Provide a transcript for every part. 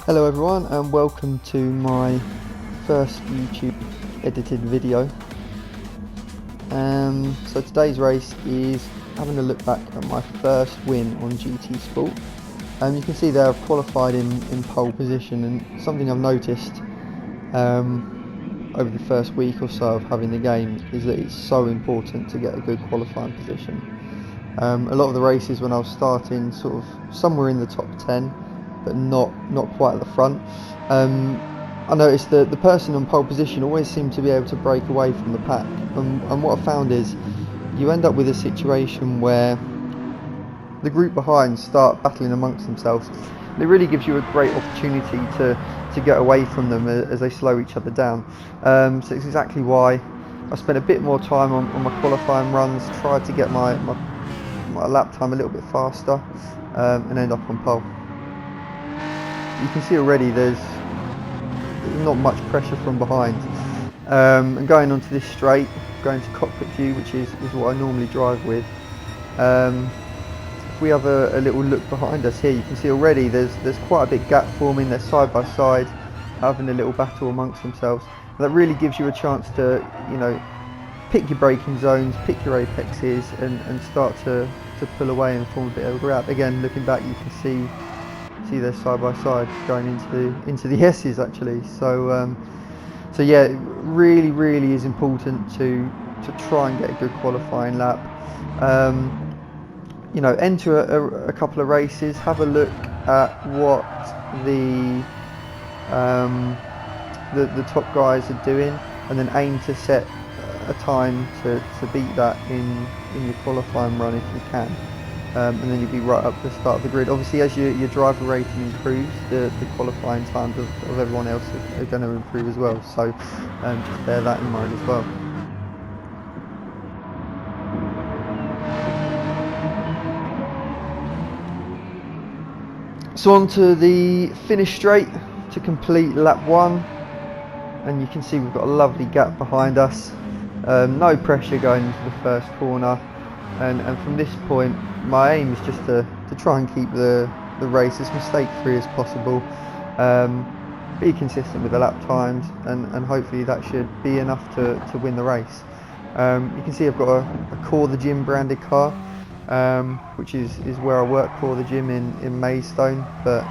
Hello everyone and welcome to my first YouTube edited video. So today's race is having a look back at my first win on GT Sport. You can see there I've qualified in pole position, and something I've noticed over the first week or so of having the game is that it's so important to get a good qualifying position. A lot of the races when I was starting sort of somewhere in the top 10, but not quite at the front. I noticed that the person on pole position always seemed to be able to break away from the pack, and what I found is you end up with a situation where the group behind start battling amongst themselves, and it really gives you a great opportunity to get away from them as they slow each other down. So it's exactly why I spent a bit more time on my qualifying runs, tried to get my lap time a little bit faster, and end up on pole. You can see already there's not much pressure from behind, and going onto this straight, going to cockpit view, which is what I normally drive with. If we have a little look behind us here, you can see already there's quite a big gap forming. They're side by side having a little battle amongst themselves, and that really gives you a chance to, you know, pick your braking zones, pick your apexes, and start to pull away and form a bit of a gap. Again, looking back, you can see they're side by side going into the S's actually. So yeah, it really is important to try and get a good qualifying lap. You know, enter a couple of races, have a look at what the top guys are doing, and then aim to set a time to beat that in your qualifying run if you can. And then you'll be right up the start of the grid. Obviously, as your driver rating improves, the qualifying times of everyone else are going to improve as well. So just bear that in mind as well. So on to the finish straight to complete lap 1, and you can see we've got a lovely gap behind us. No pressure going into the first corner, and from this point my aim is just to try and keep the race as mistake free as possible, be consistent with the lap times, and hopefully that should be enough to win the race. You can see I've got a Core the Gym branded car, which is where I work for the gym in Maidstone, but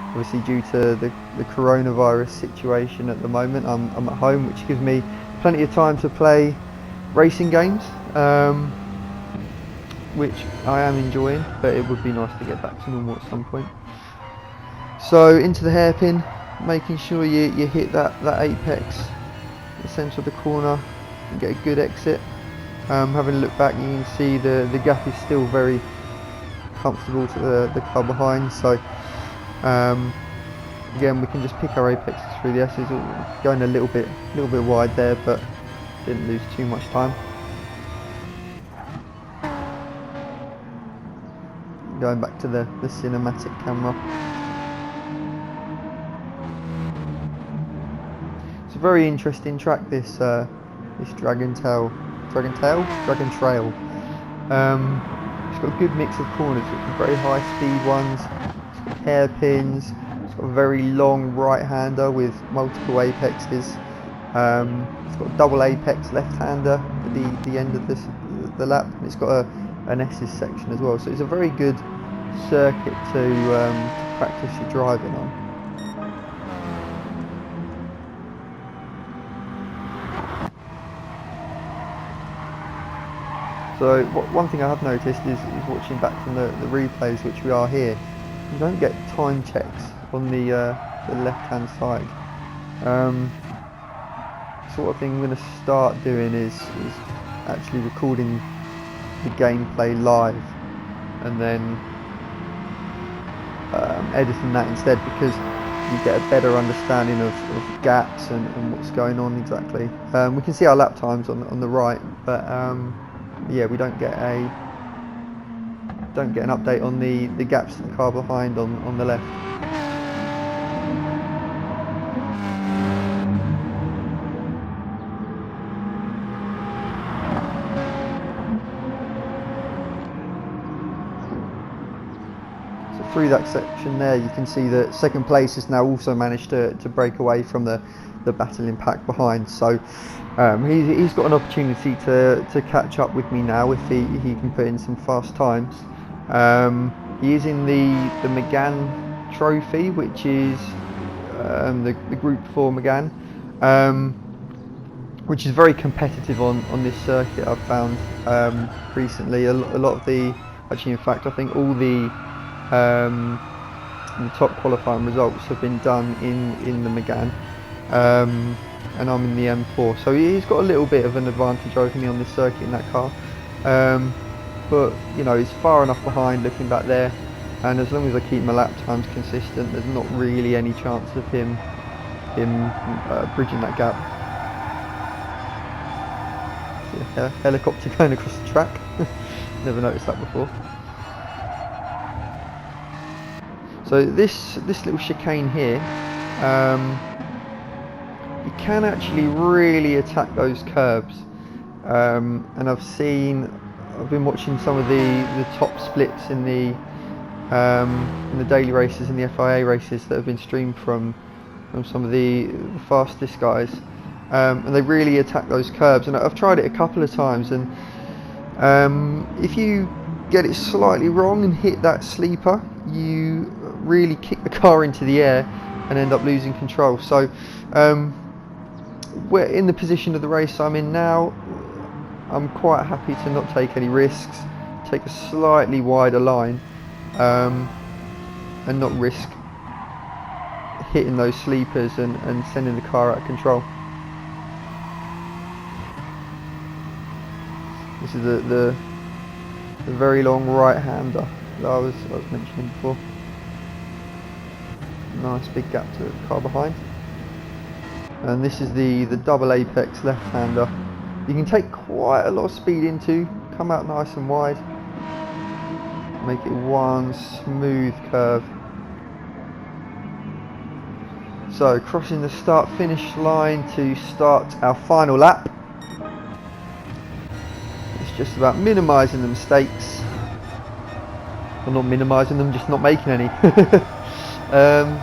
obviously due to the coronavirus situation at the moment, I'm at home, which gives me plenty of time to play racing games, which I am enjoying, but it would be nice to get back to normal at some point. So into the hairpin, making sure you hit that apex, the centre of the corner, and get a good exit. Having a look back, you can see the gap is still very comfortable to the car behind. So again, we can just pick our apexes through the S's, going a little bit wide there, but didn't lose too much time. Going back to the cinematic camera. It's a very interesting track, this Dragon Trail. It's got a good mix of corners. It's got very high speed ones, it's got hairpins, it's got a very long right hander with multiple apexes. It's got a double apex left hander at the end of the lap, and it's got an S's section as well. So it's a very good circuit to practice your driving on. So one thing I have noticed is watching back from the replays, which we are here, you don't get time checks on the left hand side. Sort of thing I'm going to start doing is actually recording the gameplay live and then editing that instead, because you get a better understanding of gaps and what's going on exactly. We can see our lap times on the right, but yeah, we don't get an update on the gaps of the car behind on the left. through that section there, you can see that second place has now also managed to break away from the battling pack behind. So he's got an opportunity to catch up with me now if he can put in some fast times. He is in the Megane Trophy, which is the Group 4 Megane, which is very competitive on this circuit. I've found recently a lot of the, actually in fact I think all the top qualifying results have been done in the Megane, and I'm in the M4, so he's got a little bit of an advantage over me on this circuit in that car. But you know, he's far enough behind looking back there, and as long as I keep my lap times consistent, there's not really any chance of him bridging that gap. Yeah, helicopter going across the track. Never noticed that before. So this little chicane here, you can actually really attack those curbs, and I've been watching some of the top splits in the daily races and the FIA races that have been streamed from some of the fastest guys, and they really attack those curbs. And I've tried it a couple of times, and if you get it slightly wrong and hit that sleeper, you really kick the car into the air and end up losing control. So we're in the position of the race I'm in now. I'm quite happy to not take any risks, take a slightly wider line, and not risk hitting those sleepers and sending the car out of control. This is the very long right-hander that I was mentioning before. Nice big gap to the car behind. And this is the double apex left-hander. You can take quite a lot of speed into, come out nice and wide, make it one smooth curve. So crossing the start-finish line to start our final lap. It's just about minimising the mistakes. Well, not minimising them, just not making any.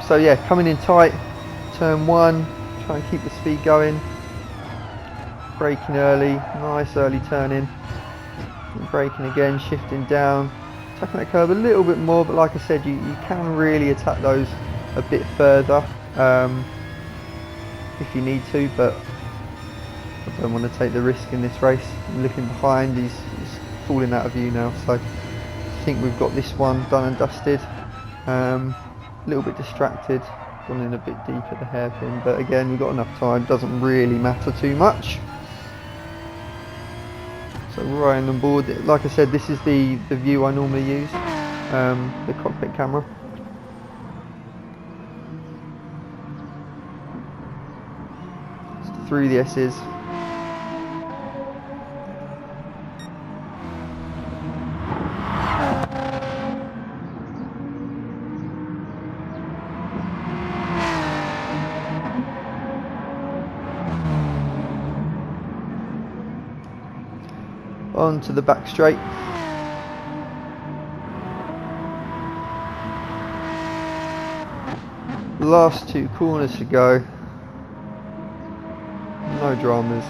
So yeah, coming in tight, turn 1, try and keep the speed going. Braking early, nice early turn in. Braking again, shifting down, attacking that curve a little bit more, but like I said, you can really attack those a bit further if you need to, but I don't want to take the risk in this race. I'm looking behind, he's falling out of view now, so I think we've got this one done and dusted. A little bit distracted, gone in a bit deep at the hairpin, but again, we've got enough time, doesn't really matter too much. So right on board, like I said, this is the view I normally use, the cockpit camera. So through the S's. Onto the back straight. Last 2 corners to go. No dramas.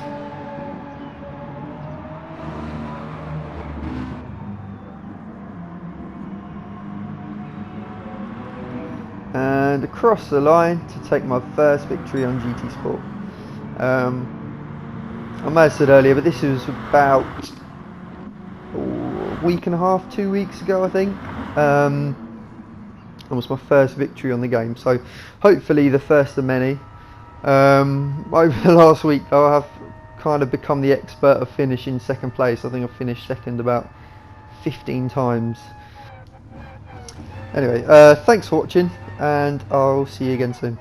And across the line to take my first victory on GT Sport. I may have said earlier, but this was about a week and a half, 2 weeks ago I think. It was my first victory on the game, so hopefully the first of many. Over the last week though, I have kind of become the expert of finishing second place. I think I've finished second about 15 times. Anyway, thanks for watching, and I'll see you again soon.